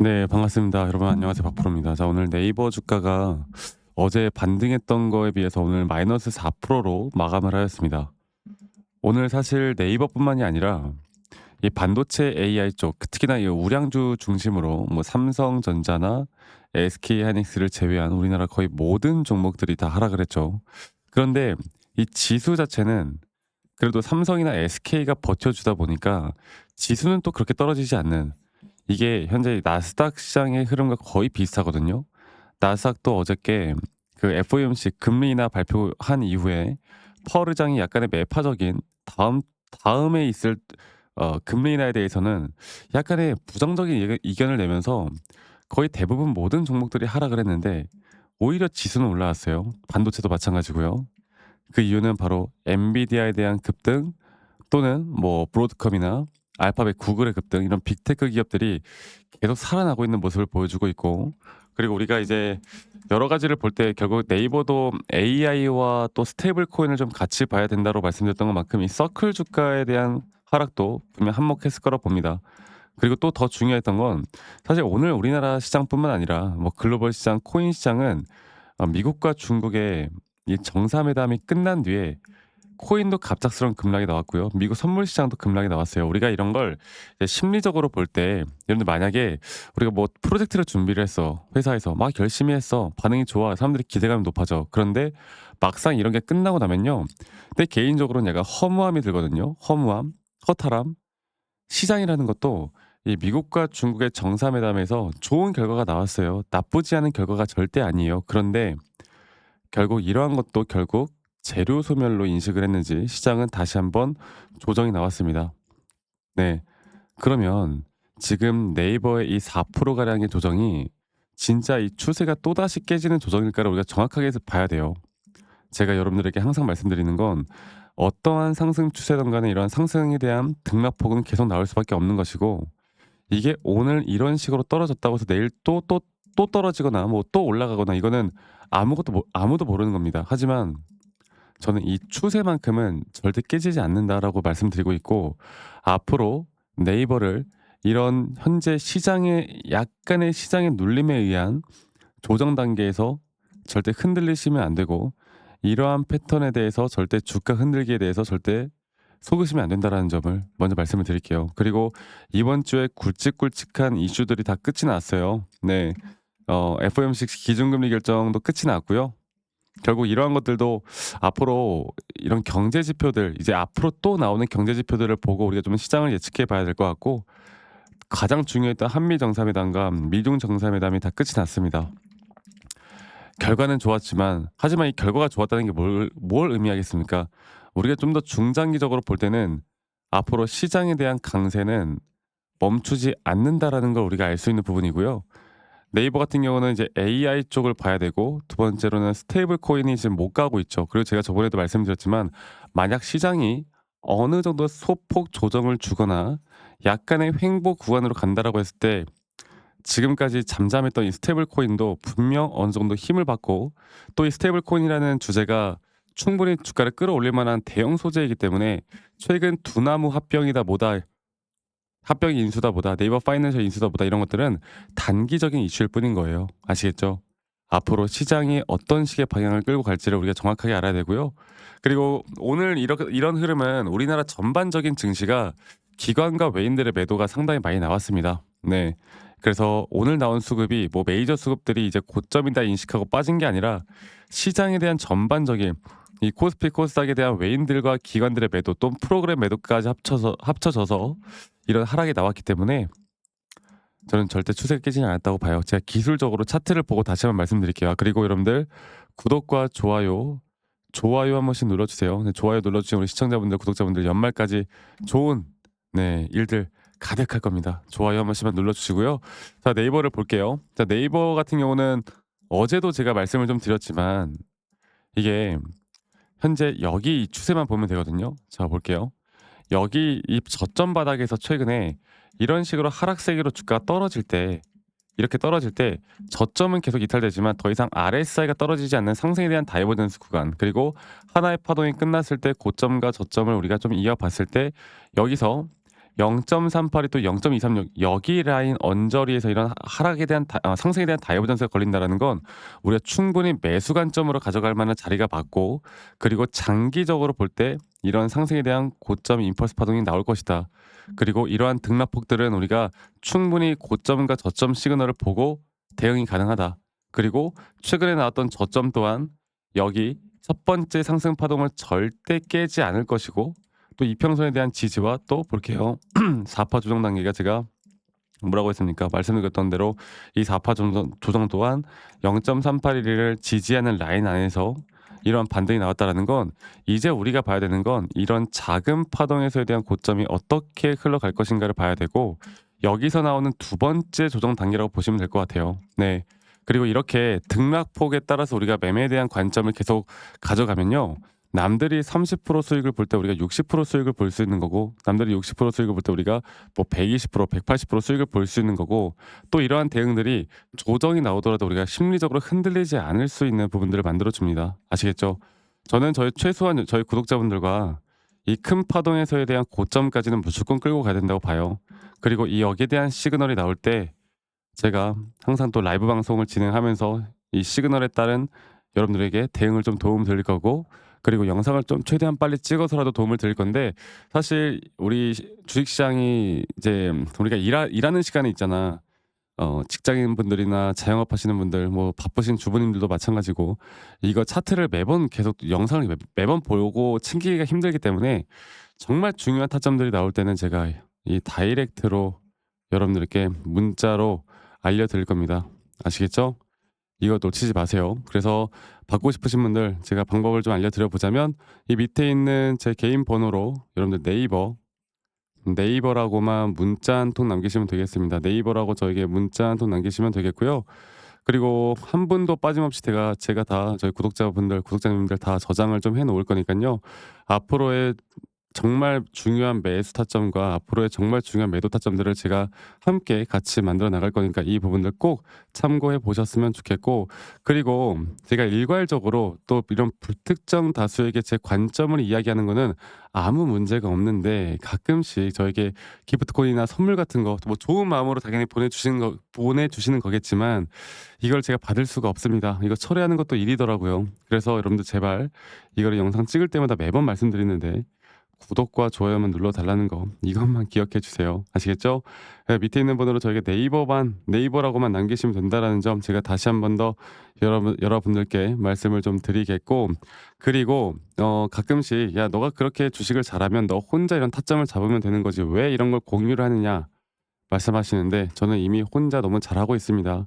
네, 반갑습니다. 여러분 안녕하세요. 박프로입니다. 자, 오늘 네이버 주가가 어제 반등했던 거에 비해서 오늘 마이너스 4%로 마감을 하였습니다. 오늘 사실 네이버뿐만이 아니라 이 반도체 AI 쪽, 특히나 이 우량주 중심으로 뭐 삼성전자나 SK하이닉스를 제외한 우리나라 거의 모든 종목들이 다 하락을 했죠. 그런데 이 지수 자체는 그래도 삼성이나 SK가 버텨주다 보니까 지수는 또 그렇게 떨어지지 않는, 이게 현재 나스닥 시장의 흐름과 거의 비슷하거든요. 나스닥도 어저께 그 FOMC 금리 인하 발표한 이후에 파월 의장이 약간의 매파적인 다음에 있을 금리 인하에 대해서는 약간의 부정적인 이견을 내면서 거의 대부분 모든 종목들이 하락을 했는데 오히려 지수는 올라왔어요. 반도체도 마찬가지고요. 그 이유는 바로 엔비디아에 대한 급등, 또는 뭐 브로드컴이나 알파벳, 구글의 급등, 이런 빅테크 기업들이 계속 살아나고 있는 모습을 보여주고 있고, 그리고 우리가 이제 여러 가지를 볼 때 결국 네이버도 AI와 또 스테이블 코인을 좀 같이 봐야 된다고 말씀드렸던 것만큼 이 서클 주가에 대한 하락도 분명 한몫했을 거라 봅니다. 그리고 또 더 중요했던 건 사실 오늘 우리나라 시장뿐만 아니라 뭐 글로벌 시장, 코인 시장은 미국과 중국의 이 정상회담이 끝난 뒤에 코인도 갑작스러운 급락이 나왔고요. 미국 선물 시장도 급락이 나왔어요. 우리가 이런 걸 이제 심리적으로 볼 때, 여러분들 만약에 우리가 뭐 프로젝트를 준비를 했어. 회사에서 막 열심히 했어. 반응이 좋아. 사람들이 기대감이 높아져. 그런데 막상 이런 게 끝나고 나면요. 근데 개인적으로는 약간 허무함이 들거든요. 허무함, 허탈함. 시장이라는 것도 이 미국과 중국의 정상회담에서 좋은 결과가 나왔어요. 나쁘지 않은 결과가 절대 아니에요. 그런데 결국 이러한 것도 결국 재료 소멸로 인식을 했는지 시장은 다시 한번 조정이 나왔습니다. 네. 그러면 지금 네이버의 이 4% 가량의 조정이 진짜 이 추세가 또다시 깨지는 조정일까를 우리가 정확하게 해서 봐야 돼요. 제가 여러분들에게 항상 말씀드리는 건 어떠한 상승 추세든 간에 이러한 상승에 대한 등락폭은 계속 나올 수밖에 없는 것이고, 이게 오늘 이런 식으로 떨어졌다고 해서 내일 또 떨어지거나 뭐 또 올라가거나, 이거는 아무도 모르는 겁니다. 하지만 저는 이 추세만큼은 절대 깨지지 않는다라고 말씀드리고 있고, 앞으로 네이버를 이런 현재 시장의 약간의 시장의 눌림에 의한 조정 단계에서 절대 흔들리시면 안 되고, 이러한 패턴에 대해서 절대 주가 흔들기에 대해서 절대 속으시면 안 된다라는 점을 먼저 말씀을 드릴게요. 그리고 이번 주에 굵직굵직한 이슈들이 다 끝이 났어요. 네. FOMC 기준금리 결정도 끝이 났고요. 결국 이러한 것들도 앞으로 이런 경제 지표들, 이제 앞으로 또 나오는 경제 지표들을 보고 우리가 좀 시장을 예측해 봐야 될 것 같고, 가장 중요했던 한미 정상회담과 미중 정상회담이 다 끝이 났습니다. 결과는 좋았지만, 하지만 이 결과가 좋았다는 게 뭘 의미하겠습니까? 우리가 좀 더 중장기적으로 볼 때는 앞으로 시장에 대한 강세는 멈추지 않는다라는 걸 우리가 알 수 있는 부분이고요. 네이버 같은 경우는 이제 AI 쪽을 봐야 되고, 두 번째로는 스테이블 코인이 지금 못 가고 있죠. 그리고 제가 저번에도 말씀드렸지만, 만약 시장이 어느 정도 소폭 조정을 주거나 약간의 횡보 구간으로 간다라고 했을 때, 지금까지 잠잠했던 이 스테이블 코인도 분명 어느 정도 힘을 받고, 또 이 스테이블 코인이라는 주제가 충분히 주가를 끌어올릴 만한 대형 소재이기 때문에, 최근 두나무 합병이다 뭐다, 합병 인수다 보다, 네이버 파이낸셜 인수다 보다, 이런 것들은 단기적인 이슈일 뿐인 거예요. 아시겠죠? 앞으로 시장이 어떤 식의 방향을 끌고 갈지를 우리가 정확하게 알아야 되고요. 그리고 오늘 이런 흐름은 우리나라 전반적인 증시가 기관과 외인들의 매도가 상당히 많이 나왔습니다. 네. 그래서 오늘 나온 수급이 뭐 메이저 수급들이 이제 고점이다 인식하고 빠진 게 아니라, 시장에 대한 전반적인 이 코스피 코스닥에 대한 외인들과 기관들의 매도, 또 프로그램 매도까지 합쳐져서 이런 하락이 나왔기 때문에 저는 절대 추세가 깨지지 않았다고 봐요. 제가 기술적으로 차트를 보고 다시 한번 말씀드릴게요. 그리고 여러분들, 구독과 좋아요 한 번씩 눌러주세요. 네, 좋아요 눌러주신 우리 시청자분들, 구독자분들, 연말까지 좋은, 네, 일들 가득할 겁니다. 좋아요 한 번씩만 눌러주시고요. 자, 네이버를 볼게요. 자, 네이버 같은 경우는 어제도 제가 말씀을 좀 드렸지만, 이게 현재 여기 이 추세만 보면 되거든요. 자, 볼게요. 여기 이 저점 바닥에서 최근에 이런 식으로 하락세기로 주가가 떨어질 때, 이렇게 떨어질 때 저점은 계속 이탈되지만 더 이상 RSI가 떨어지지 않는 상승에 대한 다이버전스 구간, 그리고 하나의 파동이 끝났을 때 고점과 저점을 우리가 좀 이어봤을 때, 여기서 0.38이 또 0.236 여기 라인 언저리에서 이런 하락에 대한 상승에 대한 다이버전스가 걸린다라는 건 우리가 충분히 매수 관점으로 가져갈 만한 자리가 맞고, 그리고 장기적으로 볼 때 이런 상승에 대한 고점 임펄스 파동이 나올 것이다. 그리고 이러한 등락폭들은 우리가 충분히 고점과 저점 시그널을 보고 대응이 가능하다. 그리고 최근에 나왔던 저점 또한 여기 첫 번째 상승 파동을 절대 깨지 않을 것이고, 또 이평선에 대한 지지와 또 볼게요. 4파 조정 단계가 제가 뭐라고 했습니까? 말씀드렸던 대로 이 4파 조정 또한 0.381을 지지하는 라인 안에서 이러한 반등이 나왔다라는 건, 이제 우리가 봐야 되는 건 이런 작은 파동에서에 대한 고점이 어떻게 흘러갈 것인가를 봐야 되고, 여기서 나오는 두 번째 조정 단계라고 보시면 될 것 같아요. 네. 그리고 이렇게 등락폭에 따라서 우리가 매매에 대한 관점을 계속 가져가면요. 남들이 30% 수익을 볼 때 우리가 60% 수익을 볼 수 있는 거고, 남들이 60% 수익을 볼 때 우리가 뭐 120%, 180% 수익을 볼 수 있는 거고, 또 이러한 대응들이 조정이 나오더라도 우리가 심리적으로 흔들리지 않을 수 있는 부분들을 만들어 줍니다. 아시겠죠? 저는 최소한 저희 구독자분들과 이 큰 파동에서에 대한 고점까지는 무조건 끌고 가야 된다고 봐요. 그리고 이 여기에 대한 시그널이 나올 때 제가 항상 또 라이브 방송을 진행하면서 이 시그널에 따른 여러분들에게 대응을 좀 도움 드릴 거고, 그리고 영상을 좀 최대한 빨리 찍어서라도 도움을 드릴 건데, 사실 우리 주식시장이 이제 우리가 일하는 시간이 있잖아. 직장인분들이나 자영업하시는 분들, 뭐 바쁘신 주부님들도 마찬가지고, 이거 차트를 매번 계속 영상을 매번 보고 챙기기가 힘들기 때문에 정말 중요한 타점들이 나올 때는 제가 이 다이렉트로 여러분들께 문자로 알려드릴 겁니다. 아시겠죠? 이거 놓치지 마세요. 그래서 받고 싶으신 분들 제가 방법을 좀 알려드려 보자면, 이 밑에 있는 제 개인 번호로 여러분들 네이버라고만 문자 한 통 남기시면 되겠습니다. 네이버라고 저에게 문자 한 통 남기시면 되겠고요. 그리고 한 분도 빠짐없이 제가 다 저희 구독자님들 다 저장을 좀 해 놓을 거니까요. 앞으로의 정말 중요한 매수 타점과 앞으로의 정말 중요한 매도 타점들을 제가 함께 같이 만들어 나갈 거니까 이 부분들 꼭 참고해 보셨으면 좋겠고, 그리고 제가 일괄적으로 또 이런 불특정 다수에게 제 관점을 이야기하는 거는 아무 문제가 없는데, 가끔씩 저에게 기프트콘이나 선물 같은 거 뭐 좋은 마음으로 당연히 보내주시는 거겠지만, 이걸 제가 받을 수가 없습니다. 이거 처리하는 것도 일이더라고요. 그래서 여러분들 제발 이거를 영상 찍을 때마다 매번 말씀드리는데, 구독과 좋아요만 눌러달라는 거 이것만 기억해 주세요. 아시겠죠? 네, 밑에 있는 번호로 저에게 네이버라고만 남기시면 된다라는 점 제가 다시 한 번 더 여러분들께 말씀을 좀 드리겠고, 그리고 가끔씩 야 너가 그렇게 주식을 잘하면 너 혼자 이런 타점을 잡으면 되는 거지 왜 이런 걸 공유를 하느냐 말씀하시는데, 저는 이미 혼자 너무 잘하고 있습니다.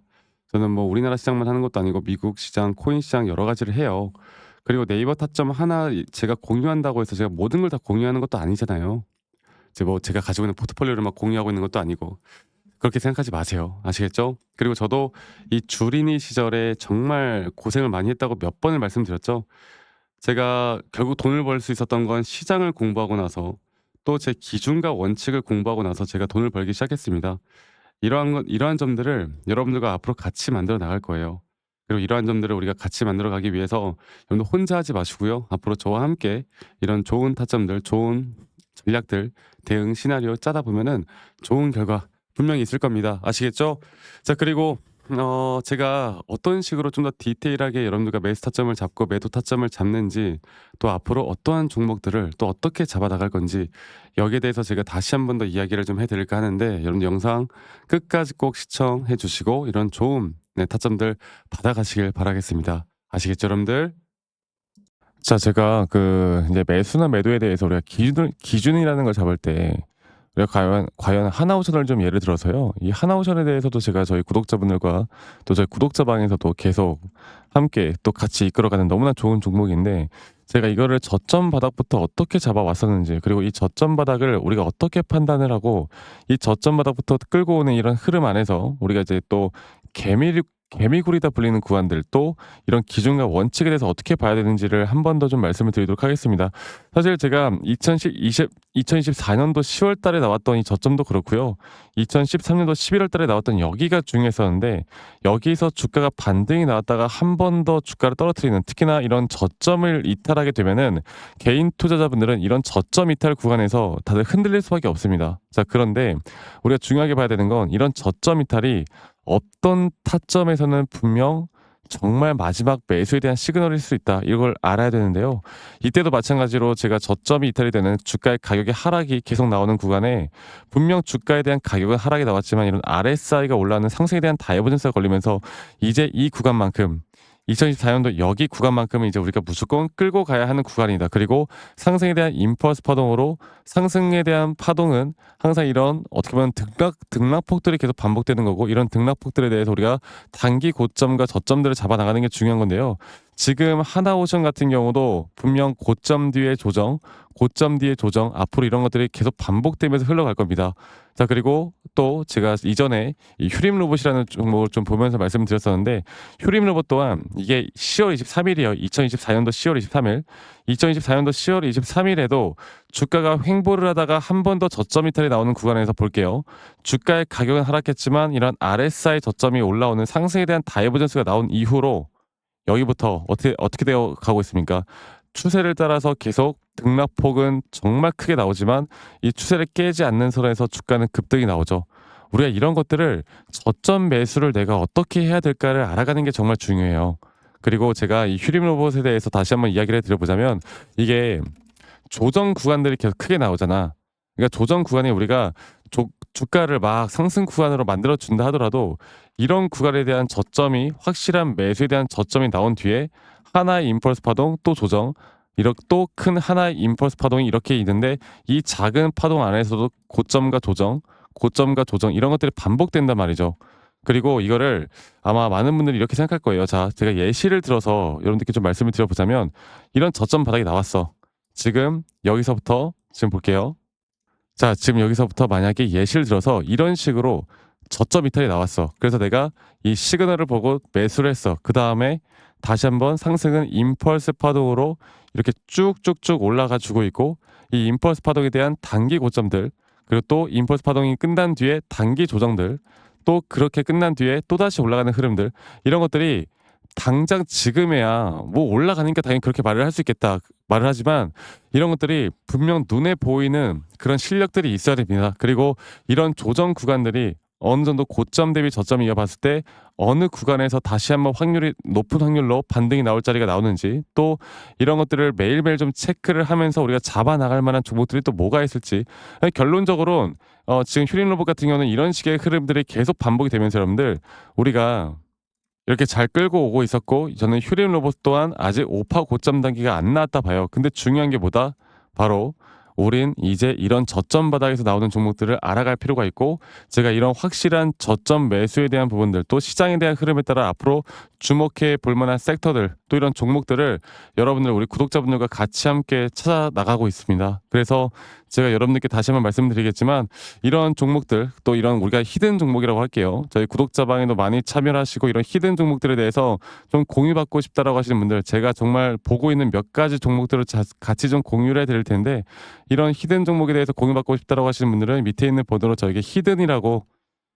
저는 뭐 우리나라 시장만 하는 것도 아니고 미국 시장, 코인 시장 여러 가지를 해요. 그리고 네이버 타점 하나 제가 공유한다고 해서 제가 모든 걸 다 공유하는 것도 아니잖아요. 제가 가지고 있는 포트폴리오를 막 공유하고 있는 것도 아니고, 그렇게 생각하지 마세요. 아시겠죠? 그리고 저도 이 주린이 시절에 정말 고생을 많이 했다고 몇 번을 말씀드렸죠. 제가 결국 돈을 벌 수 있었던 건 시장을 공부하고 나서, 또 제 기준과 원칙을 공부하고 나서 제가 돈을 벌기 시작했습니다. 이러한 점들을 여러분들과 앞으로 같이 만들어 나갈 거예요. 그리고 이러한 점들을 우리가 같이 만들어 가기 위해서 여러분들 혼자 하지 마시고요. 앞으로 저와 함께 이런 좋은 타점들, 좋은 전략들, 대응 시나리오 짜다 보면은 좋은 결과 분명히 있을 겁니다. 아시겠죠? 자, 그리고 제가 어떤 식으로 좀 더 디테일하게 여러분들과 매수 타점을 잡고 매도 타점을 잡는지, 또 앞으로 어떠한 종목들을 또 어떻게 잡아 나갈 건지, 여기에 대해서 제가 다시 한 번 더 이야기를 좀 해드릴까 하는데, 여러분들 영상 끝까지 꼭 시청해 주시고 이런 좋은 타점들 받아가시길 바라겠습니다. 아시겠죠, 여러분들? 자, 제가 이제 매수나 매도에 대해서 우리가 기준이라는 걸 잡을 때, 우리가 과연 하나오션을 좀 예를 들어서요. 이 하나오션에 대해서도 제가 저희 구독자분들과 또 저희 구독자방에서도 계속 함께 또 같이 이끌어가는 너무나 좋은 종목인데, 제가 이거를 저점 바닥부터 어떻게 잡아왔었는지, 그리고 이 저점 바닥을 우리가 어떻게 판단을 하고, 이 저점 바닥부터 끌고 오는 이런 흐름 안에서 우리가 이제 또 개미굴이다 불리는 구간들 또 이런 기준과 원칙에 대해서 어떻게 봐야 되는지를 한 번 더 좀 말씀을 드리도록 하겠습니다. 사실 제가 2024년도 10월 달에 나왔던 이 저점도 그렇고요. 2013년도 11월 달에 나왔던 여기가 중요했었는데 여기서 주가가 반등이 나왔다가 한 번 더 주가를 떨어뜨리는 특히나 이런 저점을 이탈하게 되면은 개인 투자자분들은 이런 저점 이탈 구간에서 다들 흔들릴 수밖에 없습니다. 자, 그런데 우리가 중요하게 봐야 되는 건 이런 저점 이탈이 어떤 타점에서는 분명 정말 마지막 매수에 대한 시그널일 수 있다. 이걸 알아야 되는데요. 이때도 마찬가지로 제가 저점이 이탈이 되는 주가의 가격의 하락이 계속 나오는 구간에 분명 주가에 대한 가격은 하락이 나왔지만 이런 RSI가 올라가는 상승에 대한 다이버전스가 걸리면서 이제 이 구간만큼 2024년도 여기 구간만큼은 이제 우리가 무조건 끌고 가야 하는 구간이다. 그리고 상승에 대한 임펄스 파동으로 상승에 대한 파동은 항상 이런 어떻게 보면 등락폭들이 계속 반복되는 거고 이런 등락폭들에 대해서 우리가 단기 고점과 저점들을 잡아 나가는 게 중요한 건데요. 지금 하나오션 같은 경우도 분명 고점 뒤에 조정, 고점 뒤에 조정 앞으로 이런 것들이 계속 반복되면서 흘러갈 겁니다. 자, 그리고 또 제가 이전에 이 휴림 로봇이라는 종목을 좀 보면서 말씀을 드렸었는데 휴림 로봇 또한 이게 10월 23일이에요. 2024년도 10월 23일. 2024년도 10월 23일에도 주가가 횡보를 하다가 한 번 더 저점 이탈이 나오는 구간에서 볼게요. 주가의 가격은 하락했지만 이런 RSI 저점이 올라오는 상승에 대한 다이버전스가 나온 이후로 여기부터 어떻게 되어 가고 있습니까? 추세를 따라서 계속 등락폭은 정말 크게 나오지만 이 추세를 깨지 않는 선에서 주가는 급등이 나오죠. 우리가 이런 것들을 저점 매수를 내가 어떻게 해야 될까를 알아가는 게 정말 중요해요. 그리고 제가 이 휴림 로봇에 대해서 다시 한번 이야기를 드려보자면 이게 조정 구간들이 계속 크게 나오잖아. 그러니까 조정 구간에 우리가 주가를 막 상승 구간으로 만들어 준다 하더라도 이런 구간에 대한 저점이 확실한 매수에 대한 저점이 나온 뒤에 하나의 임펄스 파동 또 조정 이렇게 또 큰 하나의 임펄스 파동이 이렇게 있는데 이 작은 파동 안에서도 고점과 조정, 고점과 조정 이런 것들이 반복된단 말이죠. 그리고 이거를 아마 많은 분들이 이렇게 생각할 거예요. 자, 제가 예시를 들어서 여러분들께 좀 말씀을 드려보자면 이런 저점 바닥이 나왔어. 지금 여기서부터 지금 볼게요. 자, 지금 여기서부터 만약에 예시를 들어서 이런 식으로 저점 이탈이 나왔어. 그래서 내가 이 시그널을 보고 매수를 했어. 그 다음에 다시 한번 상승은 임펄스 파동으로 이렇게 쭉쭉쭉 올라가 주고 있고 이 임펄스 파동에 대한 단기 고점들 그리고 또 임펄스 파동이 끝난 뒤에 단기 조정들 또 그렇게 끝난 뒤에 또다시 올라가는 흐름들 이런 것들이 당장 지금에야 뭐 올라가니까 당연히 그렇게 말을 할 수 있겠다 말을 하지만 이런 것들이 분명 눈에 보이는 그런 실력들이 있어야 됩니다. 그리고 이런 조정 구간들이 어느 정도 고점 대비 저점이 이어봤을 때 어느 구간에서 다시 한번 확률이 높은 확률로 반등이 나올 자리가 나오는지 또 이런 것들을 매일매일 좀 체크를 하면서 우리가 잡아 나갈 만한 종목들이 또 뭐가 있을지 결론적으로는 지금 휴림 로봇 같은 경우는 이런 식의 흐름들이 계속 반복이 되면서 여러분들 우리가 이렇게 잘 끌고 오고 있었고 저는 휴림 로봇 또한 아직 오파 고점 단계가 안 나왔다 봐요. 근데 중요한 게 뭐다? 바로 우린 이제 이런 저점 바닥에서 나오는 종목들을 알아갈 필요가 있고 제가 이런 확실한 저점 매수에 대한 부분들 또 시장에 대한 흐름에 따라 앞으로 주목해 볼 만한 섹터들 또 이런 종목들을 여러분들 우리 구독자분들과 같이 함께 찾아 나가고 있습니다. 그래서 제가 여러분들께 다시 한번 말씀드리겠지만 이런 종목들 또 이런 우리가 히든 종목이라고 할게요. 저희 구독자 방에도 많이 참여를 하시고 이런 히든 종목들에 대해서 좀 공유받고 싶다라고 하시는 분들 제가 정말 보고 있는 몇 가지 종목들을 같이 좀 공유를 해드릴 텐데 이런 히든 종목에 대해서 공유받고 싶다라고 하시는 분들은 밑에 있는 번호로 저에게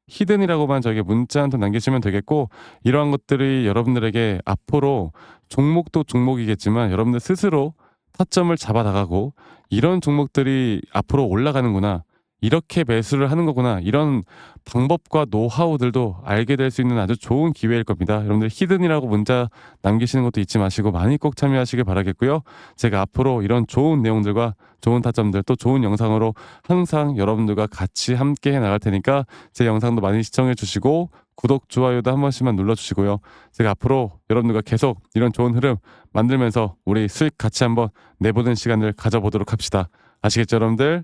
히든이라고만 저에게 문자 한 통 남기시면 되겠고 이러한 것들이 여러분들에게 앞으로 종목도 종목이겠지만 여러분들 스스로 타점을 잡아 나가고 이런 종목들이 앞으로 올라가는구나 이렇게 매수를 하는 거구나 이런 방법과 노하우들도 알게 될 수 있는 아주 좋은 기회일 겁니다. 여러분들 히든이라고 문자 남기시는 것도 잊지 마시고 많이 꼭 참여하시길 바라겠고요. 제가 앞으로 이런 좋은 내용들과 좋은 타점들 또 좋은 영상으로 항상 여러분들과 같이 함께 해 나갈 테니까 제 영상도 많이 시청해 주시고 구독, 좋아요도 한 번씩만 눌러주시고요. 제가 앞으로 여러분들과 계속 이런 좋은 흐름 만들면서 우리 수익 같이 한번 내보는 시간을 가져보도록 합시다. 아시겠죠 여러분들?